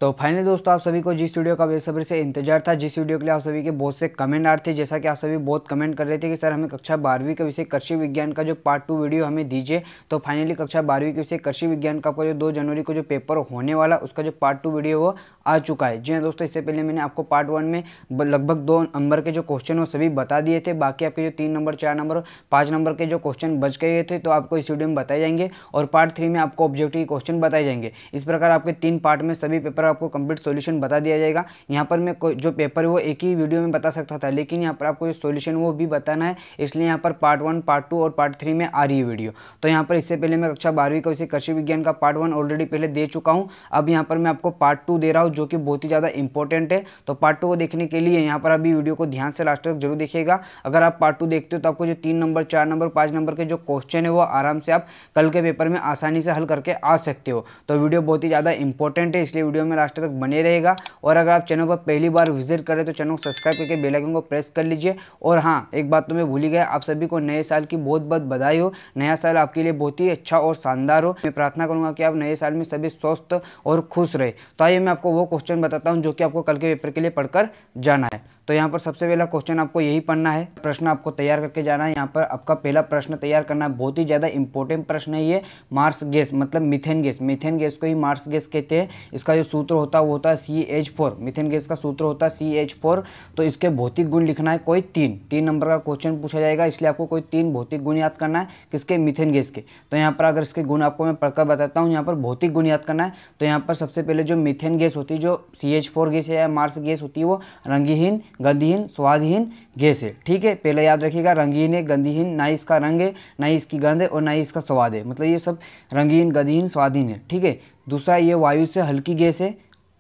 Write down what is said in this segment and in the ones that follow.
तो फाइनली दोस्तों आप सभी को जिस वीडियो का बेसब्री से इंतजार था, जिस वीडियो के लिए आप सभी के बहुत से कमेंट आ रहे थे, जैसा कि आप सभी बहुत कमेंट कर रहे थे कि सर हमें कक्षा 12वीं का विषय कृषि विज्ञान का जो पार्ट 2 वीडियो हमें दीजिए। तो फाइनली कक्षा 12वीं के विषय कृषि विज्ञान का आपका जो 2 जनवरी को जो पेपर होने वाला उसका जो पार्ट 2 वीडियो वो आ चुका है। जी हाँ दोस्तों, इससे पहले मैंने आपको पार्ट 1 में लगभग 2 नंबर के जो क्वेश्चन वो सभी बता दिए थे। बाकी आपके जो 3 नंबर, 4 नंबर, 5 नंबर के जो क्वेश्चन बच गए थे तो आपको इस वीडियो में बताए जाएंगे और पार्ट 3 में आपको ऑब्जेक्टिव क्वेश्चन बताए जाएंगे। इस प्रकार आपके 3 पार्ट में सभी पेपर आपको कंप्लीट सॉल्यूशन बता दिया जाएगा। यहाँ पर मैं जो पेपर है वो एक ही वीडियो में बता सकता था, लेकिन यहाँ पर आपको जो सॉल्यूशन वो भी बताना है, इसलिए यहाँ पर पार्ट 1, पार्ट 2 और पार्ट 3 में आ रही है वीडियो। तो यहाँ पर इससे पहले मैं कक्षा 12वीं का विषय कृषि विज्ञान का पार्ट 1 ऑलरेडी पहले दे चुका हूँ। अब यहाँ पर मैं आपको पार्ट 2 दे रहा हूँ जो कि बहुत ही ज़्यादा इंपॉर्टेंट है। तो पार्ट 2 को देखने के लिए यहाँ पर अभी वीडियो को ध्यान से लास्ट तक जरूर देखिएगा। अगर आप पार्ट 2 देखते हो तो आपको जो 3 नंबर, 4 नंबर, 5 नंबर के जो क्वेश्चन है वो आराम से आप कल के पेपर में आसानी से हल करके आ सकते हो। तो वीडियो बहुत ही ज़्यादा इंपॉर्टेंट है, इसलिए वीडियो में लास्ट तक बने रहेगा। और अगर आप चैनल पर पहली बार विजिट करें तो चैनल को सब्सक्राइब करके बेल आइकन को प्रेस कर लीजिए। और हाँ, एक बात तो मैं भूल ही गया, आप सभी को नए साल की बहुत बहुत बधाई हो। नया साल आपके लिए बहुत ही अच्छा और शानदार हो। मैं प्रार्थना करूंगा कि आप नए साल में सभी स्वस्थ और खुश रहे। तो आइए मैं आपको वो क्वेश्चन बताता हूँ जो कि आपको कल के पेपर के लिए पढ़कर जाना है। तो यहाँ पर सबसे पहला क्वेश्चन आपको यही पढ़ना है, प्रश्न आपको तैयार करके जाना है। यहाँ पर आपका पहला प्रश्न तैयार करना है, बहुत ही ज़्यादा इंपॉर्टेंट प्रश्न है ये। मार्स गैस मतलब मीथेन गैस, मीथेन गैस को ही मार्स गैस कहते हैं। इसका जो सूत्र होता है वो होता है CH4। मीथेन गैस का सूत्र होता है CH4। तो इसके भौतिक गुण लिखना है कोई 3 नंबर का क्वेश्चन पूछा जाएगा, इसलिए आपको कोई 3 भौतिक गुण याद करना है। किसके? मीथेन गैस के। तो यहाँ पर अगर इसके गुण आपको मैं पढ़कर बताता हूँ, यहाँ पर भौतिक गुण याद करना है। तो यहाँ पर सबसे पहले जो मीथेन गैस होती है, जो CH4 गैस है या मार्स गैस होती है, वो रंगहीन, गंधहीन, स्वादहीन गैस है। ठीक है, पहले याद रखिएगा, रंगीन है, गंधहीन, ना ही इसका रंग है, ना ही इसकी गंध है और ना ही इसका स्वाद है। मतलब ये सब रंगीन, गंधहीन, स्वादहीन है। ठीक है। दूसरा, ये वायु से हल्की गैस है।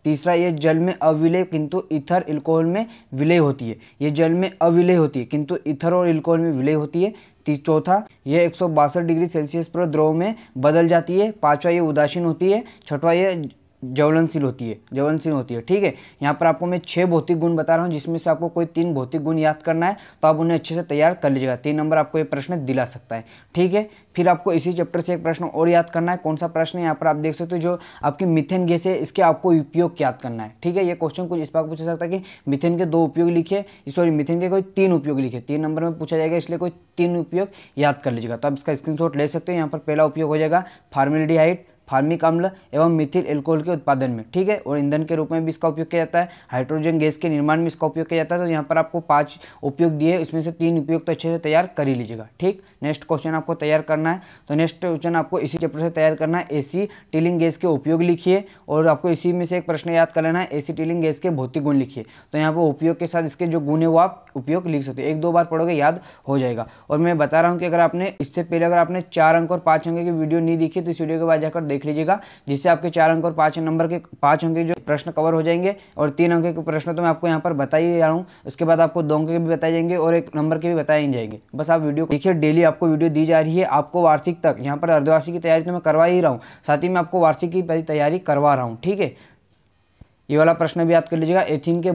तीसरा, ये जल में अविलेय किंतु ईथर अल्कोहल में विलय होती है। ये जल में अविलेय होती है किंतु ईथर और अल्कोहल में विलय होती है। चौथा, ये 162 डिग्री सेल्सियस पर द्रव में बदल जाती है। पांचवा, ये उदासीन होती है। छठवा, ये ज्वलनशील होती है। ठीक है। यहाँ पर आपको मैं 6 भौतिक गुण बता रहा हूँ, जिसमें से आपको कोई 3 भौतिक गुण याद करना है। तो आप उन्हें अच्छे से तैयार कर लीजिएगा, 3 नंबर आपको ये प्रश्न दिला सकता है। ठीक है। फिर आपको इसी चैप्टर से एक प्रश्न और याद करना है। कौन सा प्रश्न है? यहाँ पर आप देख सकते हो, जो आपकी मीथेन गैस है इसके आपको उपयोग याद करना है। ठीक है। ये क्वेश्चन कुछ इस बात पूछा सकता है कि मीथेन के 2 उपयोग लिखे, सॉरी मीथेन के कोई 3 उपयोग लिखे। 3 नंबर में पूछा जाएगा, इसलिए कोई 3 उपयोग याद कर लीजिएगा। तो आप इसका स्क्रीनशॉट ले सकते हो। यहाँ पर पहला उपयोग हो जाएगा फॉर्मेल्डिहाइड, फार्मिक अम्ल एवं मिथिल एल्कोहल के उत्पादन में। ठीक है। और ईंधन के रूप में भी इसका उपयोग किया जाता है। हाइड्रोजन गैस के निर्माण में इसका उपयोग किया जाता है। तो यहाँ पर आपको 5 उपयोग दिए, इसमें से 3 उपयोग तो अच्छे से तैयार कर ही लीजिएगा। ठीक। नेक्स्ट क्वेश्चन आपको तैयार करना है। तो नेक्स्ट क्वेश्चन आपको इसी चैप्टर से तैयार करना है। एसिटिलीन गैस के उपयोग लिखिए और आपको इसी में से एक प्रश्न याद कर लेना है, एसिटिलीन गैस के भौतिक गुण लिखिए। तो यहाँ पर उपयोग के साथ इसके जो गुण है वो आप उपयोग लिख सकते हो। 1-2 बार पढ़ोगे याद हो जाएगा। और मैं बता रहा हूँ कि अगर आपने इससे पहले अगर आपने 4 अंक और 5 अंक की वीडियो नहीं देखी तो इस वीडियो के बाद जाकर देख लीजिएगा, जिससे आपके 4 अंक और 5 नंबर के 5 अंक के जो प्रश्न कवर हो जाएंगे। और 3 अंक के प्रश्न तो मैं आपको यहाँ पर बता ही रहा हूँ, उसके बाद आपको 2 अंक के भी बताए जाएंगे और 1 नंबर के भी बताए जाएंगे। बस आप वीडियो देखिए, डेली आपको वीडियो दी जा रही है। आपको वार्षिक तक, यहाँ पर अर्धवार्षिक की तैयारी तो मैं करवा ही रहा हूँ, साथ ही मैं आपको वार्षिक की तैयारी करवा रहा हूँ। ठीक है। ये वाला प्रश्न भी याद कर लीजिएगा, एथिलीन के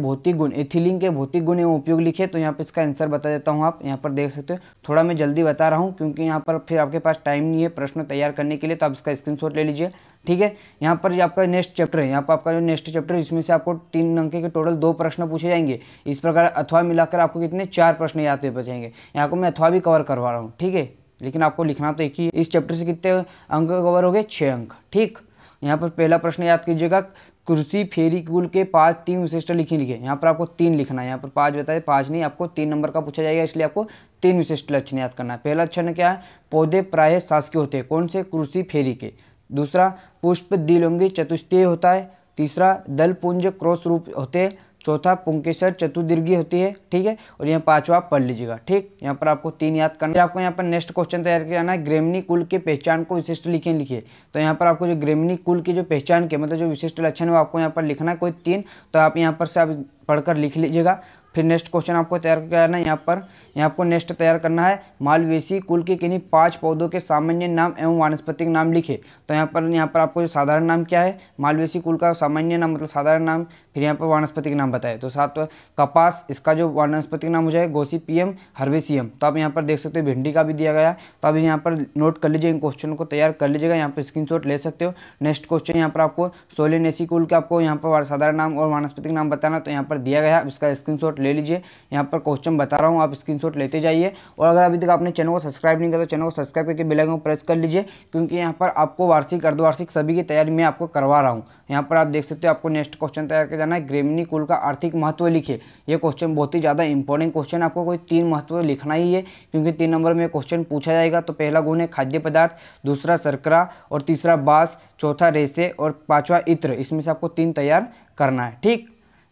भौतिक गुण एवं उपयोग लिखे। तो यहाँ पे इसका आंसर बता देता हूँ, आप यहाँ पर देख सकते हो। थोड़ा मैं जल्दी बता रहा हूँ क्योंकि यहाँ पर फिर आपके पास टाइम नहीं है प्रश्न तैयार करने के लिए, तो आप इसका स्क्रीनशॉट ले लीजिए। ठीक है। यहाँ पर जो आपका नेक्स्ट चैप्टर है, यहाँ पर आपका जो नेक्स्ट चैप्टर है, इसमें से आपको 3 अंक के टोटल 2 प्रश्न पूछे जाएंगे। इस प्रकार अथवा मिलाकर आपको कितने 4 प्रश्न याद बचेंगे। यहाँ को मैं अथवा भी कवर करवा रहा हूँ। ठीक है। लेकिन आपको लिखना तो एक ही। इस चैप्टर से कितने अंक कवर हो गए? 6 अंक। ठीक। यहाँ पर पहला प्रश्न याद कीजिएगा, क्रूसीफेरी कुल के 5 3 विशिष्ट लिखे। यहाँ पर आपको 3 लिखना है। यहाँ पर 5 बताए, 5 नहीं, आपको 3 नंबर का पूछा जाएगा, इसलिए आपको 3 विशिष्ट लक्षण याद करना है। पहला लक्षण क्या है? पौधे प्रायः शासकीय होते हैं। कौन से? क्रूसीफेरी के। दूसरा, पुष्प द्विलिंगी चतुष्पदीय होता है। तीसरा, दल पुंज क्रॉस रूप होते हैं। चौथा, पुंकेसर चतुर्दीर्घी होती है। ठीक है। और यहाँ 5वां पढ़ लीजिएगा। ठीक। यहाँ पर आपको 3 याद करना है। आपको यहाँ पर नेक्स्ट क्वेश्चन तैयार करना है, ग्रेमनी कुल के पहचान को विशिष्ट लिखिए। तो यहाँ पर आपको जो ग्रेमनी कुल की जो पहचान के मतलब जो विशिष्ट लक्षण है वो आपको यहाँ पर लिखना है कोई 3। तो आप यहाँ पर से आप पढ़कर लिख लीजिएगा। फिर नेक्स्ट क्वेश्चन आपको तैयार करना है यहाँ आपको नेक्स्ट तैयार करना है मालवेसी कुल के किन्हीं 5 पौधों के सामान्य नाम एवं वानस्पतिक नाम लिखे। तो यहाँ पर आपको जो साधारण नाम क्या है, मालवेसी कुल का सामान्य नाम मतलब साधारण नाम, फिर यहाँ पर वानस्पतिक नाम बताए। तो सात कपास, इसका जो वानस्पतिक नाम हो जाए गोसिपियम हर्बेसियम। तो आप यहाँ पर देख सकते हो भिंडी का भी दिया गया है। तो अभी यहाँ पर नोट कर लीजिए, इन क्वेश्चन को तैयार कर लीजिएगा, यहाँ पर स्क्रीनशॉट ले सकते हो। नेक्स्ट क्वेश्चन यहाँ पर आपको सोलेनेसी कुल का आपको यहाँ पर साधारण नाम और वानस्पतिक नाम बताना, तो यहाँ पर दिया गया है, इसका स्क्रीनशॉट ले लीजिए। यहाँ पर क्वेश्चन बता रहा हूँ, आप स्क्रीनशॉट लेते जाइए। और अगर अभी तक आपने चैनल को सब्सक्राइब नहीं किया तो चैनल को सब्सक्राइब करके बेल आइकन को प्रेस कर लीजिए, क्योंकि यहाँ पर आपको वार्षिक अर्धवार्षिक सभी की तैयारी मैं आपको करवा रहा हूँ। यहाँ पर आप देख सकते हो, आपको नेक्स्ट क्वेश्चन तैयार कर जाना है ग्रेमिनी कुल का आर्थिक महत्व लिखिए। ये क्वेश्चन बहुत ही ज़्यादा इंपॉर्टेंट क्वेश्चन, आपको कोई 3 महत्व लिखना ही है, क्योंकि 3 नंबर में क्वेश्चन पूछा जाएगा। तो पहला गुण है खाद्य पदार्थ, दूसरा शर्करा और तीसरा बांस, चौथा रेसे और 5वां इत्र। इसमें से आपको 3 तैयार करना है। ठीक,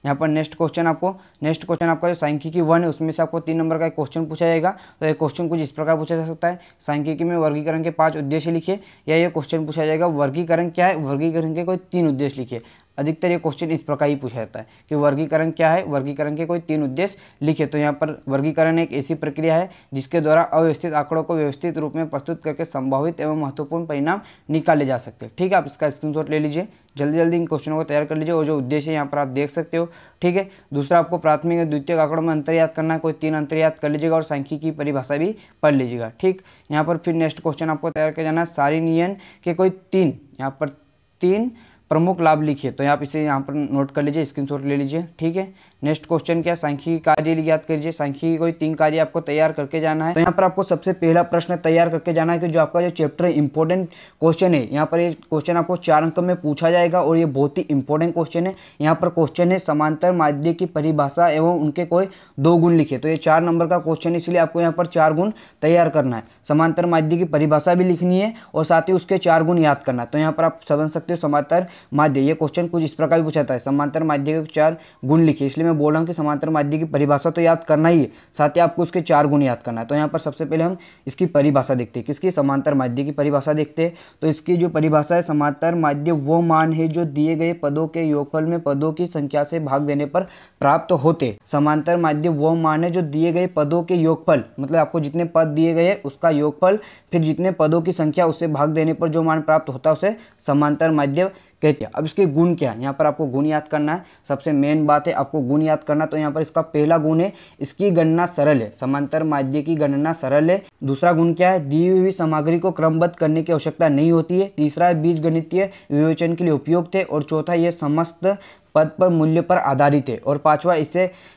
यहाँ पर नेक्स्ट क्वेश्चन आपका जो सांख्यिकी 1 है उसमें से आपको 3 नंबर का एक क्वेश्चन पूछा जाएगा। तो ये क्वेश्चन कुछ इस प्रकार पूछा जा सकता है, सांख्यिकी में वर्गीकरण के 5 उद्देश्य लिखिए, या ये क्वेश्चन पूछा जाएगा वर्गीकरण क्या है, वर्गीकरण के कोई 3 उद्देश्य लिखिए। अधिकतर ये क्वेश्चन इस प्रकार ही पूछा जाता है कि वर्गीकरण क्या है, वर्गीकरण के कोई 3 उद्देश्य लिखे। तो यहाँ पर वर्गीकरण एक ऐसी प्रक्रिया है जिसके द्वारा अव्यवस्थित आंकड़ों को व्यवस्थित रूप में प्रस्तुत करके संभावित एवं महत्वपूर्ण परिणाम निकाले जा सकते हैं। ठीक है, आप इसका स्क्रीनशॉट ले लीजिए, जल्दी जल्दी इन क्वेश्चनों को तैयार कर लीजिए। और जो उद्देश्य है यहाँ पर आप देख सकते हो। ठीक है, दूसरा आपको प्राथमिक और द्वितीयक आंकड़ों में अंतर याद करना है, कोई 3 अंतर याद कर लीजिएगा और सांख्यिकी की परिभाषा भी पढ़ लीजिएगा। ठीक, यहाँ पर फिर नेक्स्ट क्वेश्चन आपको तैयार कर जाना है सारिनियन के कोई 3 प्रमुख लाभ लिखिए। तो आप इसे यहाँ पर नोट कर लीजिए, स्क्रीनशॉट ले लीजिए। ठीक है, नेक्स्ट क्वेश्चन क्या, सांख्यिकी कार्य याद कर लीजिए। सांख्यिकी कोई 3 कार्य आपको तैयार करके जाना है। तो यहाँ पर आपको सबसे पहला प्रश्न तैयार करके जाना है कि जो आपका जो चैप्टर इंपॉर्टेंट क्वेश्चन है, यहाँ पर ये क्वेश्चन आपको 4 अंक में पूछा जाएगा और ये बहुत ही इंपॉर्टेंट क्वेश्चन है। यहाँ पर क्वेश्चन है समांतर माध्य की परिभाषा एवं उनके कोई 2 गुण लिखे। तो ये 4 नंबर का क्वेश्चन है, इसलिए आपको यहाँ पर 4 गुण तैयार करना है। समांतर माध्य की परिभाषा भी लिखनी है और साथ ही उसके 4 गुण याद करना है। तो यहाँ पर आप समझ सकते हो समांतर माध्य, ये क्वेश्चन कुछ इस प्रकार भी पूछा जाता है, समांतर माध्य के 4 गुण लिखिए। इसलिए मैं बोल रहा हूँ कि समांतर माध्य की परिभाषा तो याद करना ही है, साथ ही आपको उसके 4 गुण याद करना है। तो यहाँ पर सबसे पहले हम इसकी परिभाषा देखते हैं, किसकी, समांतर माध्य की परिभाषा देखते हैं। तो इसकी जो परिभाषा है, समांतर माध्य वो मान है जो दिए गए पदों के योगफल में पदों की संख्या से भाग देने पर प्राप्त होते। समांतर माध्य वो मान है जो दिए गए पदों के योगफल, मतलब आपको जितने पद दिए गए उसका योगफल फिर जितने पदों की संख्या उससे भाग देने पर जो मान प्राप्त होता है उसे समांतर माध्य कहते हैं। अब इसके गुण क्या है, यहाँ पर आपको गुण याद करना है, सबसे मेन बात है आपको गुण याद करना। तो यहाँ पर इसका पहला गुण है इसकी गणना सरल है, समांतर माध्य की गणना सरल है। दूसरा गुण क्या है, दी हुई सामग्री को क्रमबद्ध करने की आवश्यकता नहीं होती है। तीसरा है बीजगणितीय विवेचन के लिए उपयुक्त है। और चौथा ये समस्त पद पर मूल्य पर आधारित है। और 5वां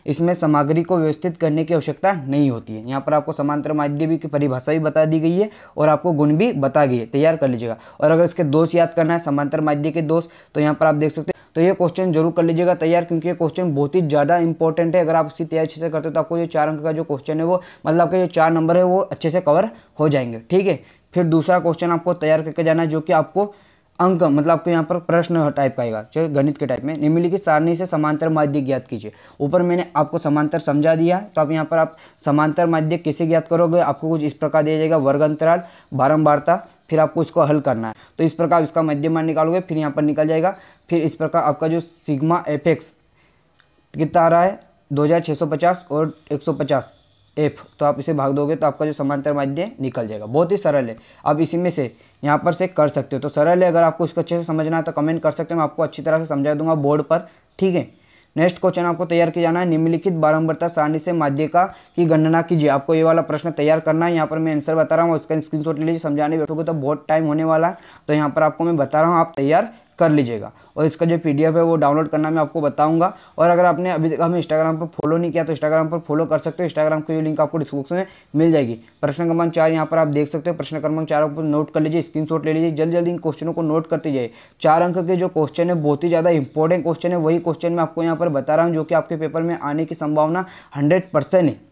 इसमें सामग्री को व्यवस्थित करने की आवश्यकता नहीं होती है। यहाँ पर आपको समांतर माध्य भी की परिभाषा भी बता दी गई है और आपको गुण भी बता गई है, तैयार कर लीजिएगा। और अगर इसके दोष याद करना है, समांतर माध्य के दोष, तो यहाँ पर आप देख सकते हैं। तो ये क्वेश्चन जरूर कर लीजिएगा तैयार, क्योंकि ये क्वेश्चन बहुत ही ज़्यादा इंपॉर्टेंट है। अगर आप इसकी तैयारी अच्छे से करते हो तो आपको जो 4 अंक का जो क्वेश्चन है वो मतलब आपके जो 4 नंबर है वो अच्छे से कवर हो जाएंगे। ठीक है, फिर दूसरा क्वेश्चन आपको तैयार करके जाना है, जो कि आपको अंक मतलब आपको यहाँ पर प्रश्न टाइप का आएगा, चाहे गणित के टाइप में। निम्नलिखित सारणी से समांतर माध्य ज्ञात कीजिए। ऊपर मैंने आपको समांतर समझा दिया, तो आप यहाँ पर आप समांतर माध्य कैसे ज्ञात करोगे, आपको कुछ इस प्रकार दिया जाएगा, वर्ग अंतराल, बारंबारता, फिर आपको इसको हल करना है। तो इस प्रकार इसका मध्यमान निकालोगे, फिर यहाँ पर निकल जाएगा। फिर इस प्रकार आपका जो सिग्मा एफ कितना आ रहा है 2650 और 150 एफ, तो आप इसे भाग दोगे तो आपका जो समांतर माध्य निकल जाएगा। बहुत ही सरल है, आप इसी में से यहाँ पर से कर सकते हो। तो सरल है, अगर आपको इसको अच्छे से समझना है तो कमेंट कर सकते हो, मैं आपको अच्छी तरह से समझा दूंगा बोर्ड पर। ठीक है, नेक्स्ट क्वेश्चन आपको तैयार किया जाना है, निम्नलिखित बारंबारता सारणी से माध्यिका की गणना कीजिए। आपको ये वाला प्रश्न तैयार करना है। यहाँ पर मैं आंसर बता रहा हूँ, इसका स्क्रीनशॉट ले लीजिए, समझाने बैठोगे तो बहुत टाइम होने वाला है। तो यहाँ पर आपको मैं बता रहा हूँ, आप तैयार कर लीजिएगा। और इसका जो PDF है वो डाउनलोड करना मैं आपको बताऊंगा। और अगर आपने अभी तक हमें इंस्टाग्राम पर फॉलो नहीं किया तो इंस्टाग्राम पर फॉलो कर सकते हो। इंस्टाग्राम की लिंक आपको डिस्क्रिप्शन में मिल जाएगी। प्रश्न क्रमांक 4 यहाँ पर आप देख सकते हो। प्रश्न क्रमांक 4 को नोट कर लीजिए, स्क्रीनशॉट ले लीजिए, जल्दी जल्दी इन क्वेश्चनों को नोट करते जाइए। 4 अंक के जो क्वेश्चन है बहुत ही ज़्यादा इंपॉर्टेंट क्वेश्चन है, वही क्वेश्चन मैं आपको यहाँ पर बता रहा हूँ जो कि आपके पेपर में आने की संभावना 100% है।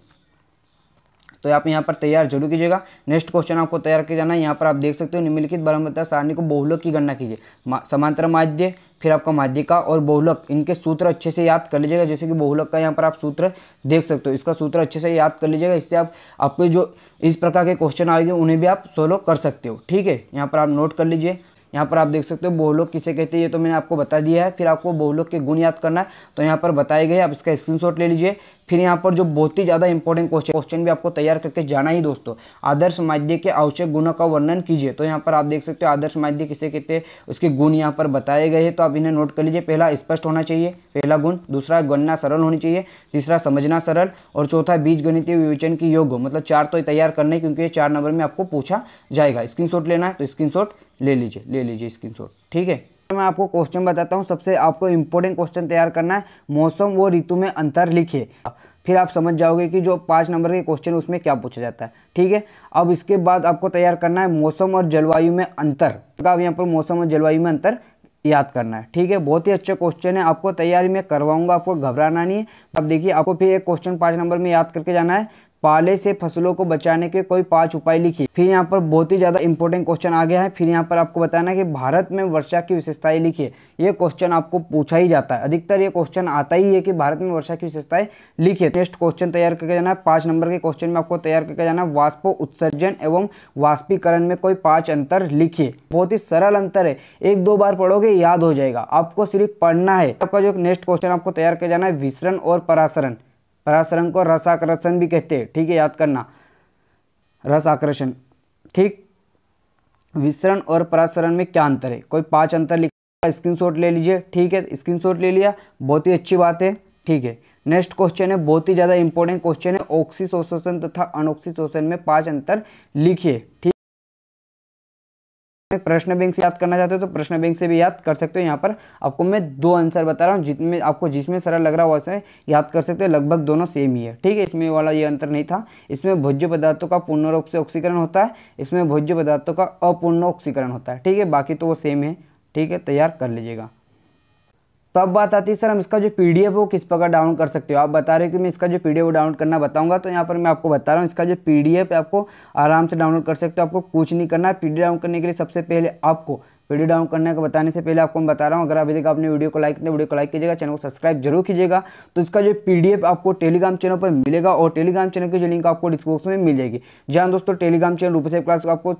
तो आप यहाँ पर तैयार जरूर कीजिएगा। नेक्स्ट क्वेश्चन आपको तैयार किया जाना है, यहाँ पर आप देख सकते हो, निम्नलिखित बारंबारता सारणी को बहुलक की गणना कीजिए। समांतर माध्य, फिर आपका माध्यिका और बहुलक, इनके सूत्र अच्छे से याद कर लीजिएगा। जैसे कि बहुलक का यहाँ पर आप सूत्र देख सकते हो, इसका सूत्र अच्छे से याद कर लीजिएगा। इससे आपको जो इस प्रकार के क्वेश्चन आएंगे उन्हें भी आप सोल्व कर सकते हो। ठीक है, यहाँ पर आप नोट कर लीजिए। यहाँ पर आप देख सकते हो बहुलोक किसे कहते हैं, ये तो मैंने आपको बता दिया है। फिर आपको बहुलोक के गुण याद करना है, तो यहाँ पर बताए गए, आप इसका स्क्रीनशॉट ले लीजिए। फिर यहाँ पर जो बहुत ही ज़्यादा इंपॉर्टेंट क्वेश्चन भी आपको तैयार करके जाना ही दोस्तों, आदर्श माध्य के आवश्यक गुणों का वर्णन कीजिए। तो यहाँ पर आप देख सकते हो आदर्श माध्य किसे कहते हैं, उसके गुण यहाँ पर बताए गए हैं, तो आप इन्हें नोट कर लीजिए। पहला स्पष्ट होना चाहिए, पहला गुण। दूसरा गणना सरल होनी चाहिए। तीसरा समझना सरल। और चौथा बीज गणितीय विवेचन की योग्य। मतलब 4 तो तैयार करने, क्योंकि ये 4 नंबर में आपको पूछा जाएगा। स्क्रीनशॉट लेना है तो स्क्रीनशॉट ले लीजिए स्क्रीनशॉट, ठीक है। मैं आपको क्वेश्चन बताता हूँ। सबसे आपको इंपॉर्टेंट क्वेश्चन तैयार करना है, मौसम व ऋतु में अंतर लिखिए। फिर आप समझ जाओगे कि जो 5 नंबर के क्वेश्चन उसमें क्या पूछा जाता है, ठीक है। अब इसके बाद आपको तैयार करना है मौसम और जलवायु में अंतर। अब यहाँ पर मौसम और जलवायु में अंतर याद करना है, ठीक है। बहुत ही अच्छा क्वेश्चन है, आपको तैयारी में करवाऊंगा, आपको घबराना नहीं है। अब देखिए, आपको फिर एक क्वेश्चन 5 नंबर में याद करके जाना है, पाले से फसलों को बचाने के कोई 5 उपाय लिखिए। फिर यहाँ पर बहुत ही ज़्यादा इंपॉर्टेंट क्वेश्चन आ गया है। फिर यहाँ पर आपको बताना है कि भारत में वर्षा की विशेषताएं लिखिए। ये क्वेश्चन आपको पूछा ही जाता है, अधिकतर ये क्वेश्चन आता ही है कि भारत में वर्षा की विशेषताएं लिखिए। नेक्स्ट क्वेश्चन तैयार करके जाना है, 5 नंबर के क्वेश्चन में आपको तैयार करके जाना है, वाष्प उत्सर्जन एवं वाष्पीकरण में कोई 5 अंतर लिखिए। बहुत ही सरल अंतर है, 1-2 बार पढ़ोगे याद हो जाएगा, आपको सिर्फ पढ़ना है। आपका जो नेक्स्ट क्वेश्चन आपको तैयार करके जाना है, विसरण और परासरण। परासरण को रस आकर्षण भी कहते हैं, ठीक है, याद करना, रस आकर्षण, ठीक। विसरण और परासरण में क्या अंतर है, कोई 5 अंतर लिखा, स्क्रीनशॉट ले लीजिए, ठीक है। स्क्रीनशॉट ले लिया, बहुत ही अच्छी बात है, ठीक है। नेक्स्ट क्वेश्चन है, बहुत ही ज़्यादा इंपॉर्टेंट क्वेश्चन है, ऑक्सीशोषण तथा अनऑक्सीशोषण में 5 अंतर लिखिए, ठीक। प्रश्न बैंक से याद करना चाहते हो तो प्रश्न बैंक से भी याद कर सकते हो। यहाँ पर आपको मैं 2 आंसर बता रहा हूँ, जितने आपको जिसमें सरल लग रहा हो वैसे याद कर सकते हो, लगभग दोनों सेम ही है, ठीक है। इसमें वाला ये अंतर नहीं था। इसमें भोज्य पदार्थों का पूर्ण रूप से ऑक्सीकरण होता है, इसमें भोज्य पदार्थों का अपूर्ण ऑक्सीकरण होता है, ठीक है। बाकी तो वो सेम है, ठीक है, तैयार कर लीजिएगा। तो अब बात आती है सर हम इसका जो पीडीएफ है वो किस प्रकार डाउनलोड कर सकते हो। आप बता रहे हो कि मैं इसका जो पीडीएफ डाउनलोड करना बताऊंगा, तो यहाँ पर मैं आपको बता रहा हूँ, इसका जो पीडीएफ है आपको आराम से डाउनलोड कर सकते हो। आपको कुछ नहीं करना है। पीडीएफ डाउनलोड करने के लिए सबसे पहले आपको वीडियो डाउनलोड करने का बताने से पहले आपको मैं बता रहा हूँ, अगर अभी तक आपने वीडियो को लाइक किया, वीडियो को लाइक कीजिएगा, चैनल को सब्सक्राइब जरूर कीजिएगा। तो इसका जो पीडीएफ आपको टेलीग्राम चैनल पर मिलेगा, और टेलीग्राम चैनल की जो लिंक आपको डिस्क्रिप्शन में मिल जाएगी। जहाँ दोस्तों टेलीग्राम चैनल रूपेश क्लास को आपको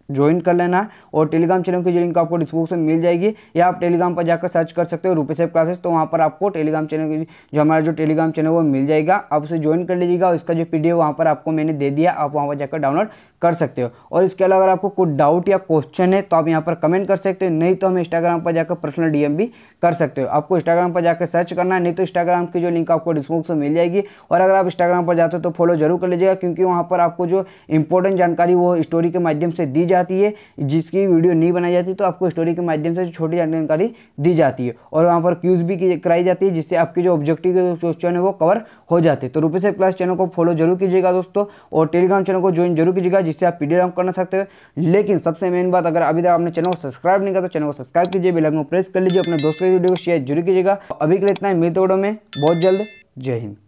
ज्वाइन कर लेना है, और टेलीग्राम चैनल की जो लिंक आपको डिस्क्रिप्शन में मिल जाएगी, या आप टेलीग्राम पर जाकर सर्च कर सकते हो रूपेश क्लासेस, तो वहाँ पर आपको टेलीग्राम चैनल की जो हमारा जो टेलीग्राम चैनल वो मिल जाएगा। आप उसे ज्वाइन कर लीजिएगा, और इसका जो पीडीएफ वहाँ पर आपको मैंने दे दिया, आप वहाँ पर जाकर डाउनलोड कर सकते हो। और इसके अलावा अगर आपको कुछ डाउट या क्वेश्चन है तो आप यहाँ पर कमेंट कर सकते हो, नहीं तो हमें इंस्टाग्राम पर जाकर पर्सनल डीएम भी कर सकते हो। आपको इंस्टाग्राम पर जाकर सर्च करना है, नहीं तो इंस्टाग्राम की जो लिंक आपको डिस्क्रिप्शन में मिल जाएगी। और अगर आप इंस्टाग्राम पर जाते हो तो फॉलो जरूर कर लीजिएगा, क्योंकि वहाँ पर आपको जो इंपॉर्टेंट जानकारी वो स्टोरी के माध्यम से दी जाती है, जिसकी वीडियो नहीं बनाई जाती तो आपको स्टोरी के माध्यम से छोटी जानकारी दी जाती है। और वहाँ पर क्यूज भी कराई जाती है, जिससे आपकी जो ऑब्जेक्टिव क्वेश्चन है वो कवर हो जाते हैं। तो रूपेश क्लास चैनल को फॉलो जरूर कीजिएगा दोस्तों, और टेलीग्राम चैनल को ज्वाइन जरूर कीजिएगा, जिससे आप पीडीएफ डाउनलोड करना सकते हो। लेकिन सबसे मेन बात, अगर अभी तक आपने चैनल को सब्सक्राइब नहीं किया तो चैनल को सब्सक्राइब कीजिए, बेल आइकन को प्रेस कर लीजिए, अपने दोस्तों की वीडियो को शेयर जरूर कीजिएगा। अभी के लिए इतना ही, मिलते वीडियो में बहुत जल्द। जय हिंद।